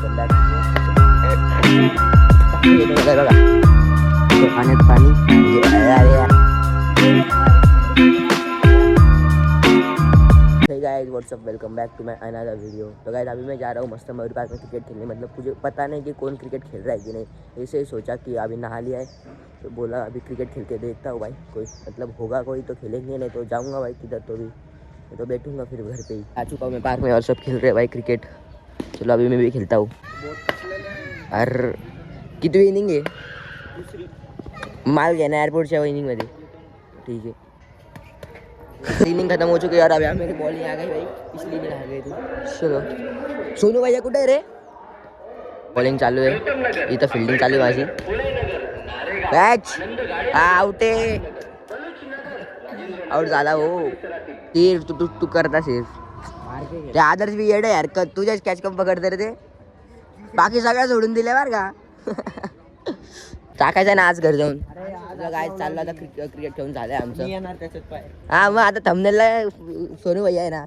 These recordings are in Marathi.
Welcome back. बघा पाण्यात पाणी guys what's up, welcome back to my another video. तो गाइस अभी मैं जा रहा हूँ मस्त मयूर पार्क में क्रिकेट खेलने. मतलब मुझे पता नहीं कि कौन क्रिकेट खेल रहा है कि नहीं. ऐसे ही सोचा कि अभी नहा लिया है तो बोला अभी क्रिकेट खेल के देखता हूँ भाई. कोई मतलब होगा कोई तो खेलेंगे, नहीं तो जाऊँगा भाई किधर. तो बैठूंगा फिर घर पे ही. आ चुका हूँ मैं पार्क में और सब खेल रहे हैं भाई क्रिकेट. चलो अभी मैं भी खेलता हूँ. अरे कितनी इनिंग है? माल घ्या ना एअरपोर्टच्या इनिंगमध्ये. ठीक है, इनिंग खत्म हो चुकी है. और अभी मेरी बॉल नहीं आ गई भाई, इसलिए नहीं आ गई थी. चलो सोनू भैया कुठे आहे रे? बॉलिंग चालू आहे इथं, फिल्डिंग चालू आहे माझी. कॅच आउट आहे. आउट झाला हो. तीर तू करता सेफ. ते आदर्श भी येडे यार, तुझ्याच कॅच कम पकडते रे ते. बाकी सगळ्या सोडून दिल्या बरं का. टाकायचं ना आज घर जाऊन. काय चाललं आता क्रिकेट खेळून झालंय आमचं. हाँ मग आता थंबनेलला सोनू भैया है ना.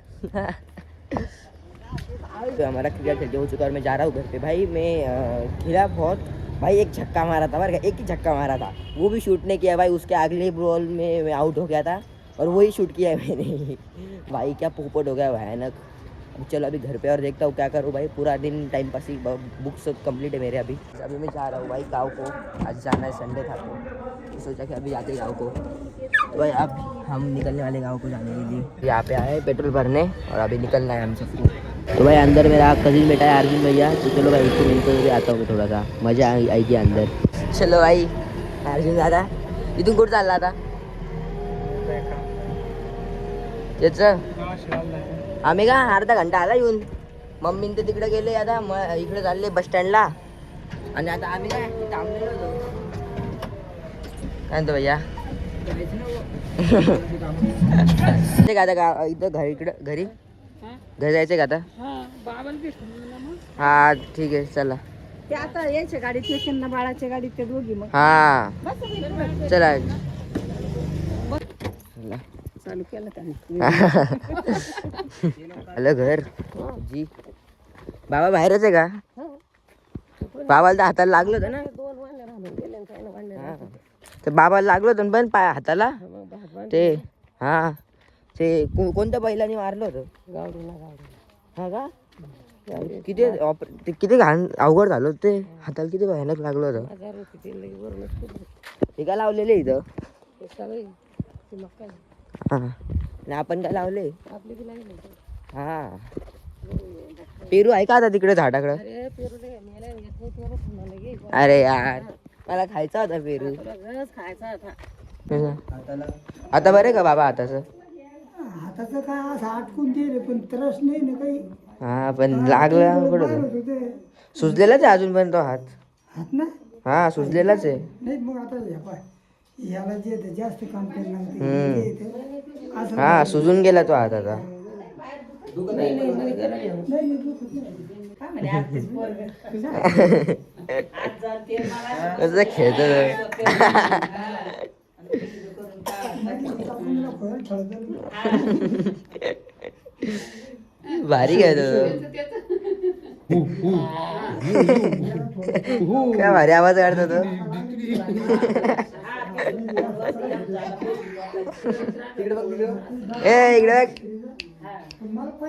तो हमारा क्रिकेट खेलते हो चुका और मैं जा रहा हूँ घर पे भाई. मैं खेला बहुत भाई, एक छक्का मारा था बरं का, एक ही छक्का मारा था, वो भी शूट नहीं किया भाई. उसके अगले बॉल में मैं आउट हो गया था और वही शूट किया है मैंने. भाई क्या पोपट हो गया भयानक. चलो अभी घर पे और देखता हूँ क्या करूँ भाई. पूरा दिन टाइम पास ही, बुक्स कंप्लीट है मेरे. अभी मैं जा रहा हूँ भाई गाँव को. आज जाना है, संडे था तो सोचा कि अभी जाते गाँव को. तो भाई अब हम निकलने वाले गाँव को जाने के लिए. यहाँ पे आए पेट्रोल भरने और अभी निकलना है हम सबको. तो भाई अंदर मेरा कजिन बेटा है अर्जुन भैया. तो चलो भाई इसको मिलकर भी आता हूँ, थोड़ा सा मजा आएगी अंदर. चलो भाई अर्जुन दादा इथून कुठं चालला आता? त्याचं आम्ही का अर्धा घंटा आला येऊन. मम्मी ते तिकडे गेले, आता इकडे चालले बस स्टँडला. आणि आता आम्ही काय थांबलेलो होतो. काय म्हणतो भैया? ते का आता इथं घरी, इकडं घरी जायचं का आता? हा ठीक आहे चला. ते आता यायच्या गाडीत ना, बाळाच्या गाडीत ते दोघी. मग हा चला. चालू केलं त्यांनी. हॅलो घर जी. बाबा बाहेरच आहे का? बाबाला तर हाताला लागलं होतं ना. दोन वाले राहून गेले काय ना वाले. तर बाबाला लागलं होतं पण पाय हाताला ते. हा ते कोणत्या बैलाने मारलं होतं? गावडीला. हा का? किती घाण अवघड झालं ते. हाताला किती भयानक लागलं होतं. हे काय लावलेलं इथं? हा आणि आपण काय लावले? हा पेरू आहे का आता तिकडे झाडाकडं? अरे यार मला खायचा होता पेरू. आता बरे का बाबा हाताचं? हाताचं काय असं अटकून गेले पण त्रास नाही ना काही. हा पण लागलं कुठं? सुजलेलाच आहे अजून पण तो हात. हात ना? हा सुजलेलाच आहे. नाही मग आता याला जे जास्त काम करणार. हा सुजून गेला तो हात आता. कसं खेळत भारी खेळत. काय भारी आवाज काढतो तो. ए इकडे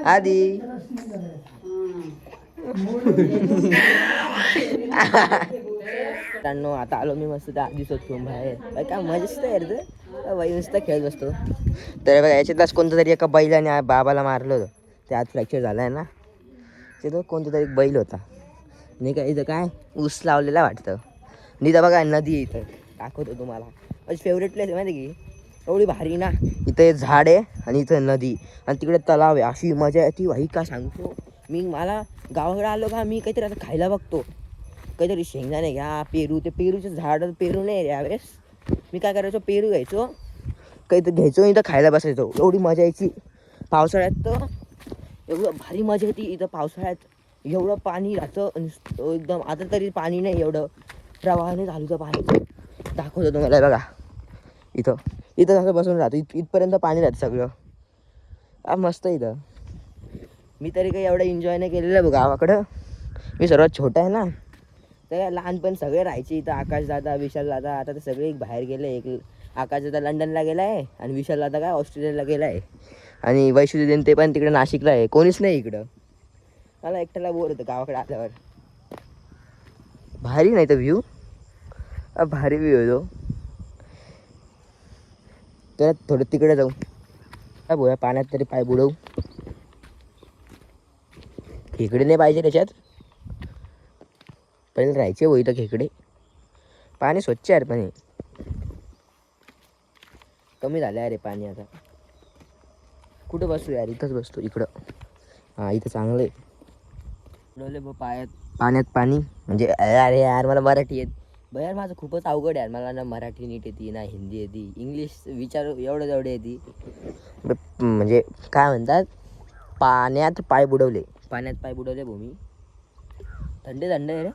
आधी आता आलो मी मस्त 10 दिवसात घेऊन बाहेर. काय मस्त आहे रे बाई, नुसतं खेळत बसतो. तर बघा याच्यातलाच कोणतं तरी एका बैलाने बाबाला मारलं होतं. ते आज फ्रॅक्चर झाला आहे ना. तिथं कोणतं तरी बैल होता नाही का. इथं काय ऊस लावलेला वाटतं. आणि इथं बघा नदी आहे. इथं दाखवतो तुम्हाला. माझी फेवरेट प्लेस आहे माहिती की. एवढी भारी ना. इथं झाड आहे आणि इथं नदी आणि तिकडे तलाव आहे. अशी मजा येते भाई का सांगतो. मला गावाकडे आलो का मी काहीतरी आता खायला बघतो. काहीतरी शेंगदाणे घ्या, पेरू. ते पेरूचे झाड पेरू नाही रे यावेळेस. मी काय करायचो, पेरू घ्यायचो, काहीतरी घ्यायचो, इथं खायला बसायचो. एवढी मजा यायची पावसाळ्यात. तर एवढं भारी मजा येते इथं पावसाळ्यात. एवढं पाणी राहतं एकदम. आता तरी पाणी नाही, एवढं प्रवाहाने झालं पाणी. दाखवतो तुम्हाला बघा. इथं असं बसून राहतो. इथपर्यंत पाणी राहतं सगळं. मस्त इथं. मी तरी काही एवढं एन्जॉय नाही केलेलं बघ गावाकडं. मी सर्वात छोटा आहे ना, तर लहानपण सगळे राहायचे इथं. आकाश दादा, विशाल दादा, आता ते सगळे बाहेर गेले. एक आकाश दादा लंडनला गेला आहे आणि विशाल दादा काय ऑस्ट्रेलियाला गेला आहे. आणि वैष्णोदेवी ते पण तिकडे नाशिकला आहे. कोणीच नाही इकडं. मला एकट्याला बोर होतं गावाकडे आल्यावर. भारी नाही तर व्ह्यू, भारी व्ह्यू येतो. तर थोडं तिकडे जाऊ. काय बोया पाण्यात तरी पाय बुडवू. खेकडे नाही पाहिजे त्याच्यात. पहिले राहायचे हो इथं खेकडे. पाणी स्वच्छ आहे पाणी. कमी झालं अरे पाणी आता. कुठं बसू यार, इथंच बसतो इकडं. हां इथं चांगलं आहे. बुडवले बघ पायात पाण्यात पाणी. म्हणजे अरे यार मला मराठी येत बरं यार, माझं खूपच अवघड आहे. मला ना मराठी नीट येते ना हिंदी येते. इंग्लिश विचार एवढं जेवढे येते. म्हणजे काय म्हणतात, पाण्यात पाय बुडवले. पाण्यात पाय बुडवले भूमी. थंड थंड आहे रे,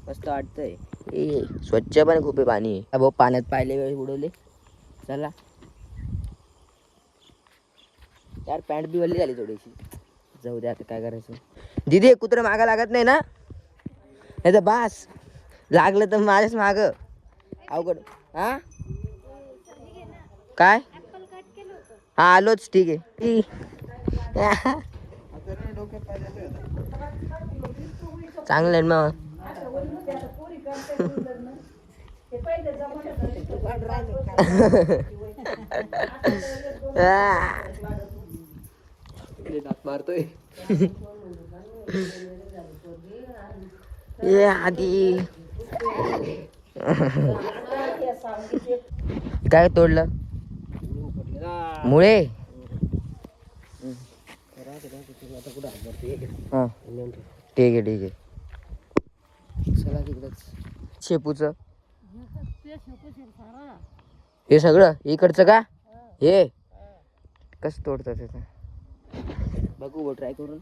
मस्त वाटतंय. ए स्वच्छ पण खूप आहे पाणी. भाऊ पाण्यात पाहिले वेळेस बुडवले. चला यार, पॅन्ट बी वल्ली झाली थोडीशी. जाऊ दे आता काय करायचं. दीदी कुत्रं मागं लागत नाही ना, नाही तर बास लागलं तर माझ्याच माग अवघड. हा काय, हा आलोच ठीक आहे. चांगलं आहे मग. मारतोय ये आधी. काय तोडलं मुळे. हां ठीक आहे ठीक आहे. चला तिकडंच. शेपूचं हे सगळं इकडचं का, हे कसं तोडतात त्याचं बघू. ट्राय करून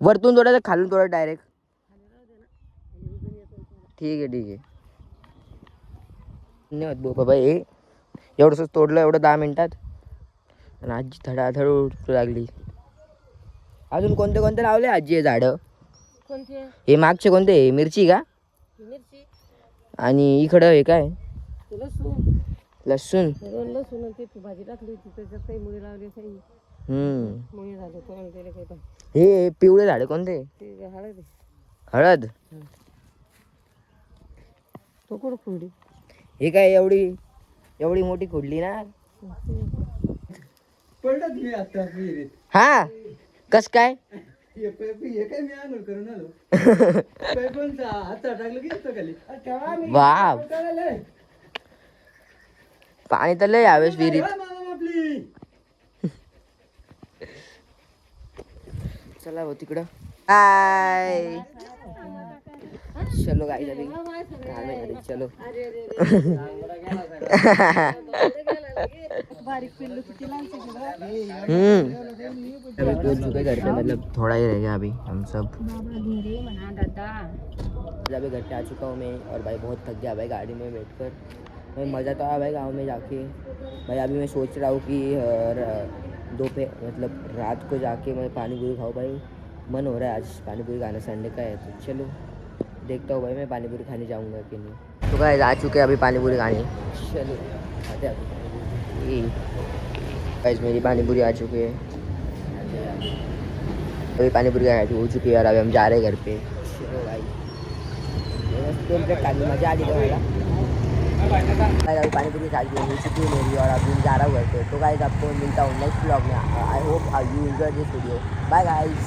वरतून तोडायचं, खालून तोडा डायरेक्ट. ठीक आहे ठीक आहे. धन्यवाद भाऊ बाबा. हे एवढंच तोडलं एवढं 10 मिनिटात. आणि आजी धडाधड उठू लागली. अजून कोणते कोणते लावले आजी हे झाडं. हे मागचे कोणते, मिरची का, आणि इकडं हे काय, लसूण. भाजी टाकली होती त्याच्यात काही मुळे लावले, काही मुळे झाले, कोणाला दिले काही. हे पिवळे झाडे कोणते, हळद. हळद. तो कुठं खुंडी. हे काय एवढी एवढी मोठी खुडली ना. पडत मी आता विहिरीत. हा कस काय. हे काय मी आंघोळ करून आलो. पैपांचा हात टाकलं की येतो खाली. वा पाणी तर लय यावेळेस विहिरीत. आपली चला हो तिकडं. हाय चलो गाइस अभी चलो. अभी पहुंच चुके घर पे, मतलब थोड़ा ही रह गया अभी हम सब. अभी घर पे आ चुका हूँ मैं. और भाई बहुत थक गया भाई गाड़ी में बैठकर. भाई मज़ा तो आया भाई गाँव में जाके. भाई अभी मैं सोच रहा हूँ कि दोपहर मतलब रात को जाके मैं पानी पूरी खाऊँ. भाई मन हो रहा है आज पानी पूरी खाने, संडे का है तो चलो देखता हूँ भाई मैं पानी पूरी खाने जाऊँगा कि नहीं. तो गाइस आ चुके हैं अभी पानी पूरी खाने. चलो आते अभी. गाइस मेरी पानी पूरी आ चुकी है. अभी पानी पूरी हो चुकी है और अभी हम जा रहे हैं घर पे. चलो भाई मज़ा आ गई मला. अभी पानी पूरी खा हो चुकी है मेरी और अभी जा रहा हूँ घर पे. तो गाइस आपको मिलता हूँ नेक्स्ट ब्लॉग में. I hope you enjoy this video. Bye guys.